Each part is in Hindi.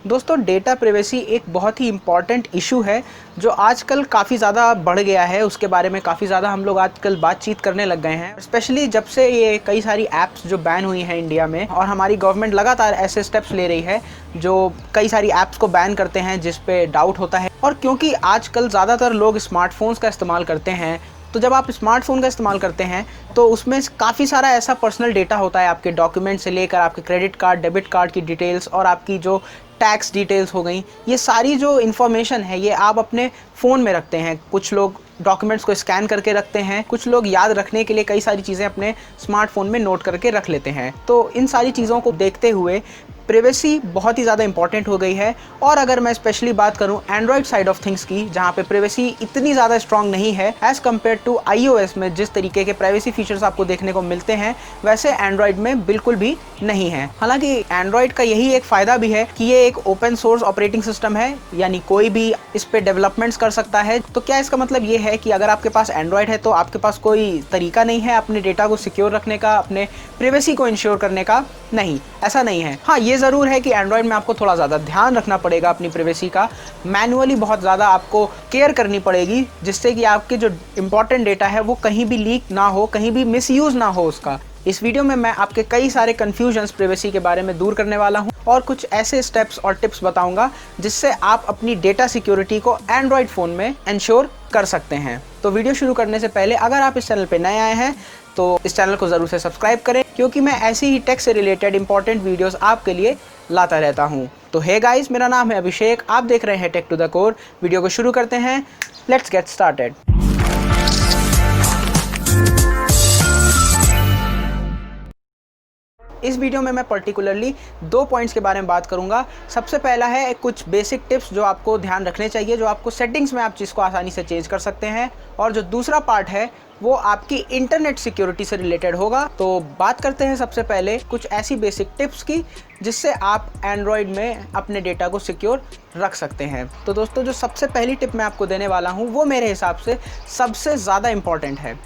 दोस्तों डेटा प्राइवेसी एक बहुत ही इम्पॉर्टेंट इशू है जो आजकल काफ़ी ज़्यादा बढ़ गया है। उसके बारे में काफ़ी ज़्यादा हम लोग आजकल बातचीत करने लग गए हैं, स्पेशली जब से ये कई सारी ऐप्स जो बैन हुई हैं इंडिया में, और हमारी गवर्नमेंट लगातार ऐसे स्टेप्स ले रही है जो कई सारी ऐप्स को बैन करते हैं जिस पे डाउट होता है। और क्योंकि आजकल ज़्यादातर लोग स्मार्टफोन्स का इस्तेमाल करते हैं, तो जब आप स्मार्टफ़ोन का इस्तेमाल करते हैं तो उसमें काफ़ी सारा ऐसा पर्सनल डेटा होता है, आपके डॉक्यूमेंट से लेकर आपके क्रेडिट कार्ड, डेबिट कार्ड की डिटेल्स और आपकी जो टैक्स डिटेल्स हो गई, ये सारी जो इन्फॉर्मेशन है ये आप अपने फ़ोन में रखते हैं। कुछ लोग डॉक्यूमेंट्स को स्कैन करके रखते हैं, कुछ लोग याद रखने के लिए कई सारी चीज़ें अपने स्मार्टफोन में नोट करके रख लेते हैं। तो इन सारी चीज़ों को देखते हुए प्राइवेसी बहुत ही ज़्यादा इंपॉर्टेंट हो गई है। और अगर मैं स्पेशली बात करूं एंड्रॉयड साइड ऑफ थिंग्स की, जहां पे प्राइवेसी इतनी ज़्यादा स्ट्रांग नहीं है एज़ कम्पेयर टू iOS में जिस तरीके के प्राइवेसी फीचर्स आपको देखने को मिलते हैं, वैसे एंड्रॉयड में बिल्कुल भी नहीं है। हालांकि एंड्रॉयड का यही एक फ़ायदा भी है कि ये एक ओपन सोर्स ऑपरेटिंग सिस्टम है, यानी कोई भी इस पर डेवलपमेंट्स कर सकता है। तो क्या इसका मतलब ये है कि अगर आपके पास एंड्रॉयड है तो आपके पास कोई तरीका नहीं है अपने डेटा को सिक्योर रखने का, अपने प्राइवेसी को इंश्योर करने का? नहीं, ऐसा नहीं है। हाँ, ये ज़रूर है कि एंड्रॉयड में आपको थोड़ा ज़्यादा ध्यान रखना पड़ेगा अपनी प्राइवेसी का, मैनुअली बहुत ज़्यादा आपको केयर करनी पड़ेगी, जिससे कि आपके जो इंपॉर्टेंट डेटा है वो कहीं भी लीक ना हो, कहीं भी मिसयूज़ ना हो उसका। इस वीडियो में मैं आपके कई सारे कन्फ्यूजन्स प्राइवेसी के बारे में दूर करने वाला हूं और कुछ ऐसे स्टेप्स और टिप्स बताऊंगा जिससे आप अपनी डेटा सिक्योरिटी को एंड्रॉयड फ़ोन में इंश्योर कर सकते हैं। तो वीडियो शुरू करने से पहले अगर आप इस चैनल पर नए आए हैं तो इस चैनल को ज़रूर से सब्सक्राइब करें, क्योंकि मैं ऐसी ही टेक से रिलेटेड इंपॉर्टेंट वीडियोस आपके लिए लाता रहता हूं। तो हे गाइस, मेरा नाम है अभिषेक, आप देख रहे हैं take to the core. Video को शुरू करते हैं, लेट्स गेट स्टार्टेड। इस वीडियो में मैं पर्टिकुलरली 2 पॉइंट्स के बारे में बात करूंगा। सबसे पहला है कुछ बेसिक टिप्स जो आपको ध्यान रखने चाहिए, जो आपको सेटिंग्स में आप चीज़ को आसानी से चेंज कर सकते हैं। और जो दूसरा पार्ट है वो आपकी इंटरनेट सिक्योरिटी से रिलेटेड होगा। तो बात करते हैं सबसे पहले कुछ ऐसी बेसिक टिप्स की जिससे आप एंड्रॉयड में अपने डेटा को सिक्योर रख सकते हैं। तो दोस्तों, जो सबसे पहली टिप मैं आपको देने वाला हूँ वो मेरे हिसाब से सबसे ज़्यादा इम्पॉर्टेंट है।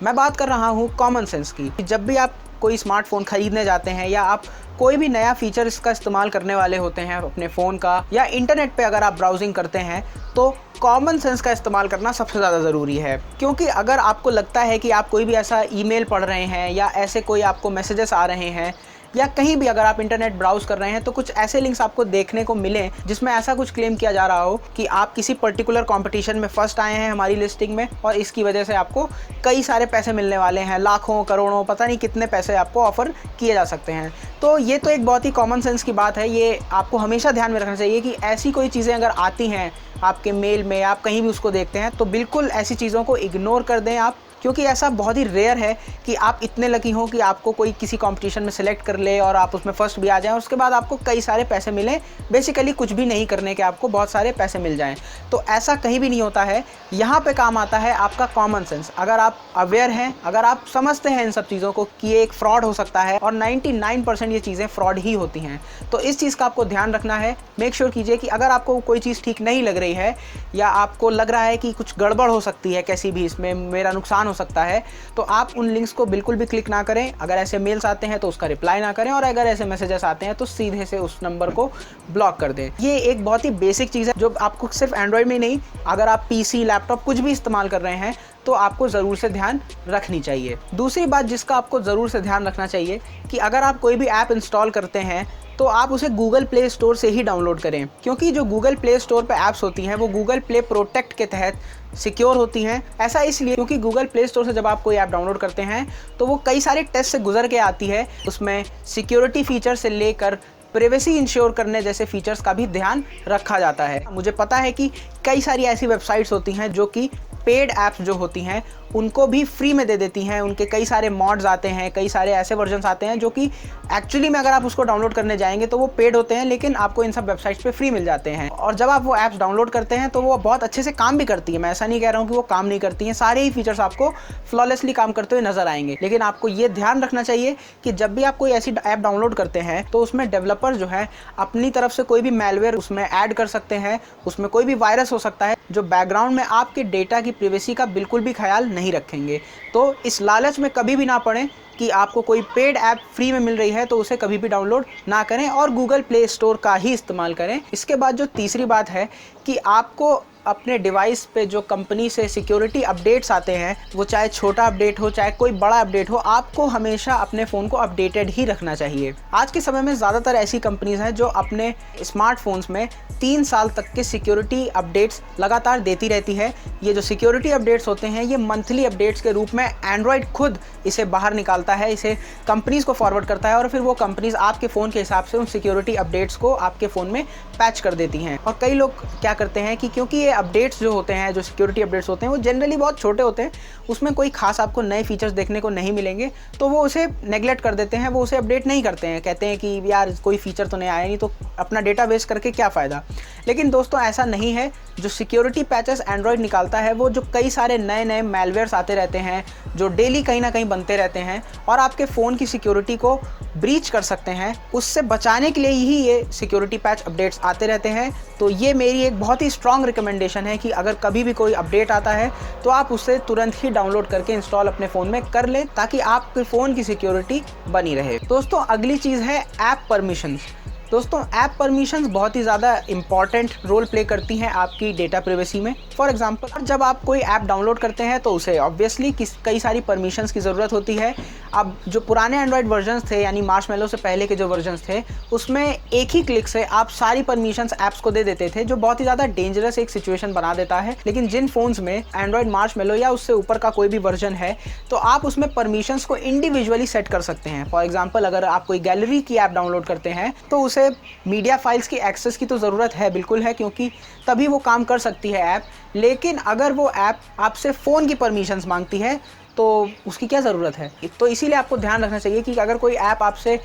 मैं बात कर रहा हूँ कॉमन सेंस की। जब भी आप कोई स्मार्टफोन खरीदने जाते हैं या आप कोई भी नया फीचर इसका इस्तेमाल करने वाले होते हैं अपने फ़ोन का, या इंटरनेट पे अगर आप ब्राउजिंग करते हैं, तो कॉमन सेंस का इस्तेमाल करना सबसे ज़्यादा ज़रूरी है। क्योंकि अगर आपको लगता है कि आप कोई भी ऐसा ईमेल पढ़ रहे हैं या ऐसे कोई आपको मैसेजेस आ रहे हैं, या कहीं भी अगर आप इंटरनेट ब्राउज़ कर रहे हैं तो कुछ ऐसे लिंक्स आपको देखने को मिलें जिसमें ऐसा कुछ क्लेम किया जा रहा हो कि आप किसी पर्टिकुलर कंपटीशन में फर्स्ट आए हैं हमारी लिस्टिंग में, और इसकी वजह से आपको कई सारे पैसे मिलने वाले हैं, लाखों करोड़ों पता नहीं कितने पैसे आपको ऑफ़र किए जा सकते हैं। तो ये तो एक बहुत ही कॉमन सेंस की बात है। ये आपको हमेशा ध्यान में रखना चाहिए कि ऐसी कोई चीज़ें अगर आती हैं आपके मेल में, आप कहीं भी उसको देखते हैं, तो बिल्कुल ऐसी चीज़ों को इग्नोर कर दें आप। क्योंकि ऐसा बहुत ही रेयर है कि आप इतने लकी हों कि आपको कोई किसी कंपटीशन में सिलेक्ट कर ले और आप उसमें फर्स्ट भी आ जाएं और उसके बाद आपको कई सारे पैसे मिलें, बेसिकली कुछ भी नहीं करने के आपको बहुत सारे पैसे मिल जाएं। तो ऐसा कहीं भी नहीं होता है। यहाँ पे काम आता है आपका कॉमन सेंस। अगर आप अवेयर हैं, अगर आप समझते हैं इन सब चीज़ों को कि ये एक फ्रॉड हो सकता है, और 99% ये चीज़ें फ्रॉड ही होती हैं, तो इस चीज़ का आपको ध्यान रखना है। मेक श्योर कीजिए कि अगर आपको कोई चीज़ ठीक नहीं लग रही है या आपको लग रहा है कि कुछ गड़बड़ हो सकती है, कैसी भी इसमें मेरा नुकसान हो सकता है, तो आप उन लिंक्स को बिल्कुल भी क्लिक ना करें। अगर ऐसे मेल्स आते हैं तो उसका रिप्लाई ना करें, और अगर ऐसे मैसेजेस आते हैं तो सीधे से उस नंबर को ब्लॉक कर दें। ये एक बहुत ही बेसिक चीज़ है जो आपको सिर्फ एंड्रॉयड में नहीं, अगर आप पीसी, लैपटॉप कुछ भी इस्तेमाल कर रहे हैं तो आपको ज़रूर से ध्यान रखनी चाहिए। दूसरी बात जिसका आपको ज़रूर से ध्यान रखना चाहिए कि अगर आप कोई भी ऐप इंस्टॉल करते हैं तो आप उसे गूगल प्ले स्टोर से ही डाउनलोड करें। क्योंकि जो गूगल प्ले स्टोर पे ऐप्स होती हैं वो गूगल प्ले प्रोटेक्ट के तहत सिक्योर होती हैं। ऐसा इसलिए क्योंकि गूगल प्ले स्टोर से जब आप कोई ऐप डाउनलोड करते हैं तो वो कई सारे टेस्ट से गुजर के आती है। उसमें सिक्योरिटी फीचर से लेकर प्राइवेसी इंश्योर करने जैसे फीचर्स का भी ध्यान रखा जाता है। मुझे पता है कि कई सारी ऐसी वेबसाइट्स होती हैं जो कि पेड ऐप्स जो होती हैं उनको भी फ्री में दे देती हैं। उनके कई सारे मॉड्स आते हैं, कई सारे ऐसे वर्जन्स आते हैं जो कि एक्चुअली में अगर आप उसको डाउनलोड करने जाएंगे तो वो पेड होते हैं, लेकिन आपको इन सब वेबसाइट्स पे फ्री मिल जाते हैं। और जब आप वो ऐप्स डाउनलोड करते हैं तो वो बहुत अच्छे से काम भी करती है। मैं ऐसा नहीं कह रहा हूँ कि वो काम नहीं करती हैं, सारे ही फीचर्स आपको फ्लॉलेसली काम करते हुए नजर आएंगे। लेकिन आपको ये ध्यान रखना चाहिए कि जब भी आप कोई ऐसी ऐप डाउनलोड करते हैं तो उसमें डेवलपर जो है अपनी तरफ से कोई भी मैलवेयर उसमें ऐड कर सकते हैं, उसमें कोई भी वायरस हो सकता है जो बैकग्राउंड में आपके डेटा की की प्राइवेसी का बिल्कुल भी ख्याल नहीं रखेंगे। तो इस लालच में कभी भी ना पड़ें कि आपको कोई पेड ऐप फ्री में मिल रही है तो उसे कभी भी डाउनलोड ना करें और गूगल प्ले स्टोर का ही इस्तेमाल करें। इसके बाद जो तीसरी बात है कि आपको अपने डिवाइस पे जो कंपनी से सिक्योरिटी अपडेट्स आते हैं, वो चाहे छोटा अपडेट हो चाहे कोई बड़ा अपडेट हो, आपको हमेशा अपने फ़ोन को अपडेटेड ही रखना चाहिए। आज के समय में ज़्यादातर ऐसी कंपनीज़ हैं जो अपने स्मार्टफोन्स में 3 साल तक के सिक्योरिटी अपडेट्स लगातार देती रहती है। ये जो सिक्योरिटी अपडेट्स होते हैं ये मंथली अपडेट्स के रूप में एंड्रॉयड खुद इसे बाहर निकालता है, इसे कंपनीज़ को फॉरवर्ड करता है और फिर वो कंपनीज़ आपके फ़ोन के हिसाब से उन सिक्योरिटी अपडेट्स को आपके फ़ोन में पैच कर देती हैं। और कई लोग क्या करते हैं कि क्योंकि ये अपडेट्स जो होते हैं, जो सिक्योरिटी अपडेट्स होते हैं, वो जनरली बहुत छोटे होते हैं, उसमें कोई खास आपको नए फीचर्स देखने को नहीं मिलेंगे, तो वो उसे नेगलेक्ट कर देते हैं, वो उसे अपडेट नहीं करते हैं, कहते हैं कि यार कोई फीचर तो नहीं आया, नहीं तो अपना डेटा वेस्ट करके क्या फ़ायदा। लेकिन दोस्तों ऐसा नहीं है। जो सिक्योरिटी पैचेस एंड्रॉयड निकालता है वो जो कई सारे नए नए मैलवेयर्स आते रहते हैं जो डेली कहीं ना कहीं बनते रहते हैं और आपके फ़ोन की सिक्योरिटी को ब्रीच कर सकते हैं, उससे बचाने के लिए ही ये सिक्योरिटी पैच अपडेट्स आते रहते हैं। तो ये मेरी एक बहुत ही स्ट्रॉन्ग रिकमेंडेशन है कि अगर कभी भी कोई अपडेट आता है तो आप उसे तुरंत ही डाउनलोड करके इंस्टॉल अपने फ़ोन में कर लें ताकि आपके फ़ोन की सिक्योरिटी बनी रहे। दोस्तों अगली चीज़ है ऐप परमिशंस। दोस्तों ऐप परमिशंस बहुत ही ज़्यादा इंपॉर्टेंट रोल प्ले करती हैं आपकी डेटा प्राइवेसी में। फॉर एग्जांपल जब आप कोई ऐप डाउनलोड करते हैं तो उसे ऑब्वियसली कई सारी परमिशंस की ज़रूरत होती है। अब जो पुराने एंड्रॉयड वर्जन्स थे यानी मार्शमैलो से पहले के जो वर्जन्स थे उसमें एक ही क्लिक से आप सारी परमिशंस ऐप्स को दे देते थे, जो बहुत ही ज़्यादा डेंजरस एक सिचुएशन बना देता है। लेकिन जिन फ़ोन्स में एंड्रॉयड मार्शमैलो या उससे ऊपर का कोई भी वर्जन है तो आप उसमें परमिशंस को इंडिविजुअली सेट कर सकते हैं। फॉर एग्जाम्पल अगर आप कोई गैलरी की ऐप डाउनलोड करते हैं तो उसे मीडिया फाइल्स की एक्सेस की तो ज़रूरत है, बिल्कुल है, क्योंकि तभी वो काम कर सकती है ऐप। लेकिन अगर वो ऐप आपसे फ़ोन की परमिशंस मांगती है तो उसकी क्या ज़रूरत है। तो इसीलिए आपको ध्यान रखना चाहिए कि अगर कोई ऐप आपसे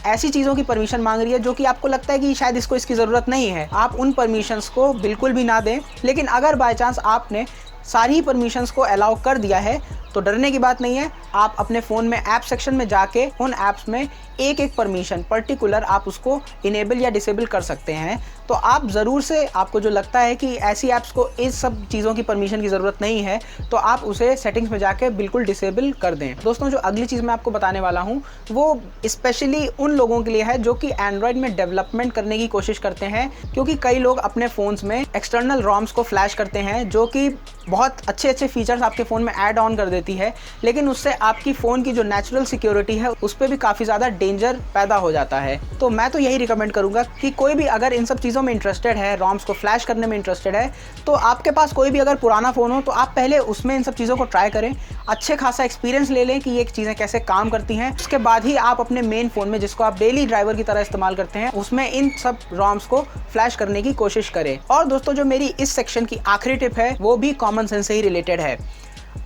ऐसी चीज़ों की परमिशन मांग रही है जो कि आपको लगता है कि शायद इसकी ज़रूरत नहीं है, आप उन परमिशंस को बिल्कुल भी ना दें। लेकिन अगर बाय चांस आपने सारी परमिशंस को अलाउ कर दिया है तो डरने की बात नहीं है। आप अपने फ़ोन में ऐप सेक्शन में जाके उन ऐप्स में एक एक परमिशन पर्टिकुलर आप उसको इनेबल या डिसेबल कर सकते हैं। तो आप ज़रूर से, आपको जो लगता है कि ऐसी ऐप्स को इस सब चीज़ों की परमिशन की ज़रूरत नहीं है तो आप उसे सेटिंग्स में जाके बिल्कुल डिसेबल कर दें। दोस्तों जो अगली चीज़ मैं आपको बताने वाला हूँ वो स्पेशली उन लोगों के लिए है जो कि एंड्रॉयड में डेवलपमेंट करने की कोशिश करते हैं, क्योंकि कई लोग अपने फ़ोन्स में एक्सटर्नल रोम्स को फ्लैश करते हैं जो कि बहुत अच्छे अच्छे फीचर्स आपके फ़ोन में ऐड ऑन कर देती है, लेकिन उससे आपकी फ़ोन की जो नेचुरल सिक्योरिटी है उस पर भी काफ़ी ज़्यादा डेंजर पैदा हो जाता है। तो मैं तो यही रिकमेंड करूँगा कि कोई भी अगर इन सब चीज़ों में इंटरेस्टेड है, रोम्स को फ्लैश करने में इंटरेस्टेड है, तो आपके पास कोई भी अगर पुराना फ़ोन हो तो आप पहले उसमें इन सब चीज़ों को ट्राई करें, अच्छे खासा एक्सपीरियंस ले लें कि ये चीज़ें कैसे काम करती हैं। उसके बाद ही आप अपने मेन फ़ोन में, जिसको आप डेली ड्राइवर की तरह इस्तेमाल करते हैं, उसमें इन सब रोम्स को फ्लैश करने की कोशिश करें। और दोस्तों जो मेरी इस सेक्शन की आखिरी टिप है वो भी कॉमन सेंस से ही रिलेटेड है।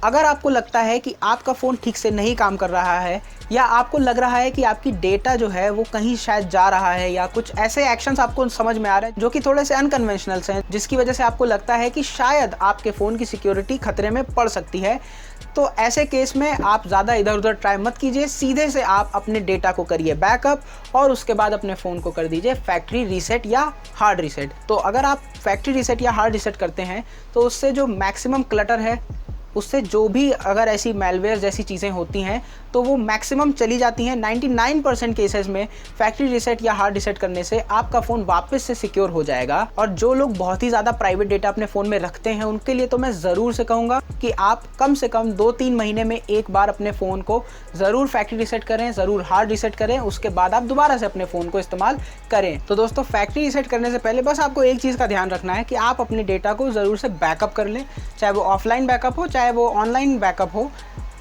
अगर आपको लगता है कि आपका फ़ोन ठीक से नहीं काम कर रहा है या आपको लग रहा है कि आपकी डेटा जो है वो कहीं शायद जा रहा है या कुछ ऐसे एक्शंस आपको समझ में आ रहे हैं जो कि थोड़े से अनकन्वेंशनल्स हैं, जिसकी वजह से आपको लगता है कि शायद आपके फ़ोन की सिक्योरिटी खतरे में पड़ सकती है, तो ऐसे केस में आप ज़्यादा इधर उधर ट्राई मत कीजिए। सीधे से आप अपने डेटा को करिए बैकअप और उसके बाद अपने फ़ोन को कर दीजिए फैक्ट्री रीसेट या हार्ड रीसेट। तो अगर आप फैक्ट्री रीसेट या हार्ड रीसेट करते हैं तो उससे जो मैक्सिमम क्लटर है, उससे जो भी अगर ऐसी मैलवेयर जैसी चीज़ें होती हैं तो वो मैक्सिमम चली जाती हैं। 99% केसेस में फैक्ट्री रीसेट या हार्ड रीसेट करने से आपका फ़ोन वापस से सिक्योर हो जाएगा। और जो लोग बहुत ही ज़्यादा प्राइवेट डेटा अपने फ़ोन में रखते हैं उनके लिए तो मैं ज़रूर से कहूँगा कि आप कम से कम 2-3 महीने में एक बार अपने फ़ोन को ज़रूर फैक्ट्री रीसेट करें, ज़रूर हार्ड रीसेट करें, उसके बाद आप दोबारा से अपने फ़ोन को इस्तेमाल करें। तो दोस्तों फैक्ट्री रीसेट करने से पहले बस आपको एक चीज़ का ध्यान रखना है कि आप अपने डेटा को ज़रूर से बैकअप कर लें, चाहे वो ऑफलाइन बैकअप हो चाहे वो ऑनलाइन बैकअप हो,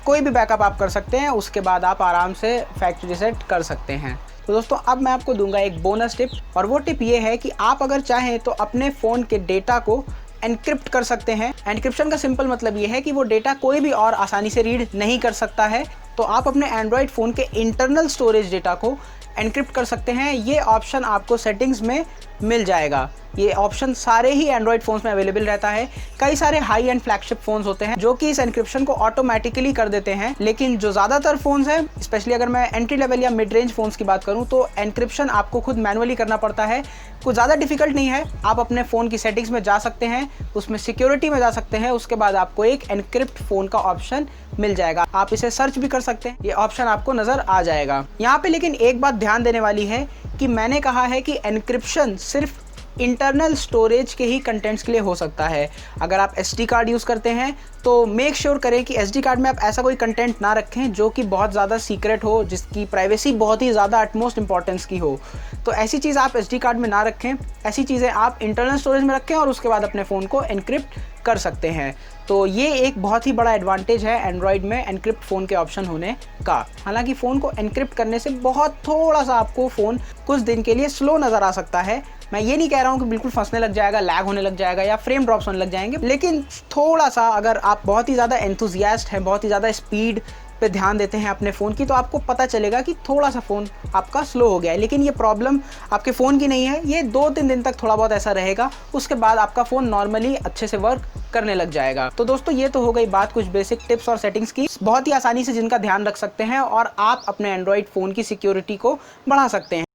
कोई भी बैकअप आप कर सकते हैं। उसके बाद आप आराम से फैक्ट्री रीसेट कर सकते हैं। तो दोस्तों अब मैं आपको दूंगा एक बोनस टिप, और वो टिप ये है कि आप अगर चाहें तो अपने फ़ोन के डेटा को एनक्रिप्ट कर सकते हैं। एनक्रिप्शन का सिंपल मतलब ये है कि वो डेटा कोई भी और आसानी से रीड नहीं कर सकता है। तो आप अपने एंड्रॉयड फ़ोन के इंटरनल स्टोरेज डेटा को एनक्रिप्ट कर सकते हैं, ये ऑप्शन आपको सेटिंग्स में मिल जाएगा। ये ऑप्शन सारे ही एंड्रॉयड फ़ोन्स में अवेलेबल रहता है। कई सारे हाई एंड फ्लैगशिप फ़ोन्स होते हैं जो कि इस एनक्रिप्शन को ऑटोमेटिकली कर देते हैं, लेकिन जो ज़्यादातर फ़ोन्स हैं, स्पेशली अगर मैं एंट्री लेवल या मिड रेंज फ़ोन्स की बात करूं, तो एनक्रिप्शन आपको खुद मैनुअली करना पड़ता है। कुछ ज़्यादा डिफिकल्ट नहीं है। आप अपने फ़ोन की सेटिंग्स में जा सकते हैं, उसमें सिक्योरिटी में जा सकते हैं, उसके बाद आपको एक एनक्रिप्ट फ़ोन का ऑप्शन मिल जाएगा। आप इसे सर्च भी कर सकते हैं, ये ऑप्शन आपको नज़र आ जाएगा यहाँ पे। लेकिन एक बात ध्यान देने वाली है कि मैंने कहा है कि एनक्रिप्शन सिर्फ इंटरनल स्टोरेज के ही कंटेंट्स के लिए हो सकता है। अगर आप SD कार्ड यूज़ करते हैं तो मेक श्योर करें कि SD कार्ड में आप ऐसा कोई कंटेंट ना रखें जो कि बहुत ज़्यादा सीक्रेट हो, जिसकी प्राइवेसी बहुत ही ज़्यादा अटमोस्ट इंपॉर्टेंस की हो। तो ऐसी चीज़ आप SD कार्ड में ना रखें, ऐसी चीज़ें आप इंटरनल स्टोरेज में रखें और उसके बाद अपने फ़ोन को एनक्रिप्ट कर सकते हैं। तो ये एक बहुत ही बड़ा एडवांटेज है एंड्रॉयड में एनक्रिप्ट फ़ोन के ऑप्शन होने का। हालांकि फ़ोन को एनक्रिप्ट करने से थोड़ा सा आपको फ़ोन कुछ दिन के लिए स्लो नज़र आ सकता है। मैं ये नहीं कह रहा हूँ कि बिल्कुल फंसने लग जाएगा, लैग होने लग जाएगा या फ्रेम ड्रॉप्स होने लग जाएंगे, लेकिन थोड़ा सा अगर आप बहुत ही ज़्यादा एंथुजियास्ट हैं, बहुत ही ज़्यादा स्पीड पे ध्यान देते हैं अपने फ़ोन की, तो आपको पता चलेगा कि थोड़ा सा फ़ोन आपका स्लो हो गया है। लेकिन ये प्रॉब्लम आपके फ़ोन की नहीं है, ये 2-3 दिन तक थोड़ा बहुत ऐसा रहेगा, उसके बाद आपका फ़ोन नॉर्मली अच्छे से वर्क करने लग जाएगा। तो दोस्तों ये तो हो गई बात कुछ बेसिक टिप्स और सेटिंग्स की, बहुत ही आसानी से जिनका ध्यान रख सकते हैं और आप अपने एंड्रॉयड फ़ोन की सिक्योरिटी को बढ़ा सकते हैं।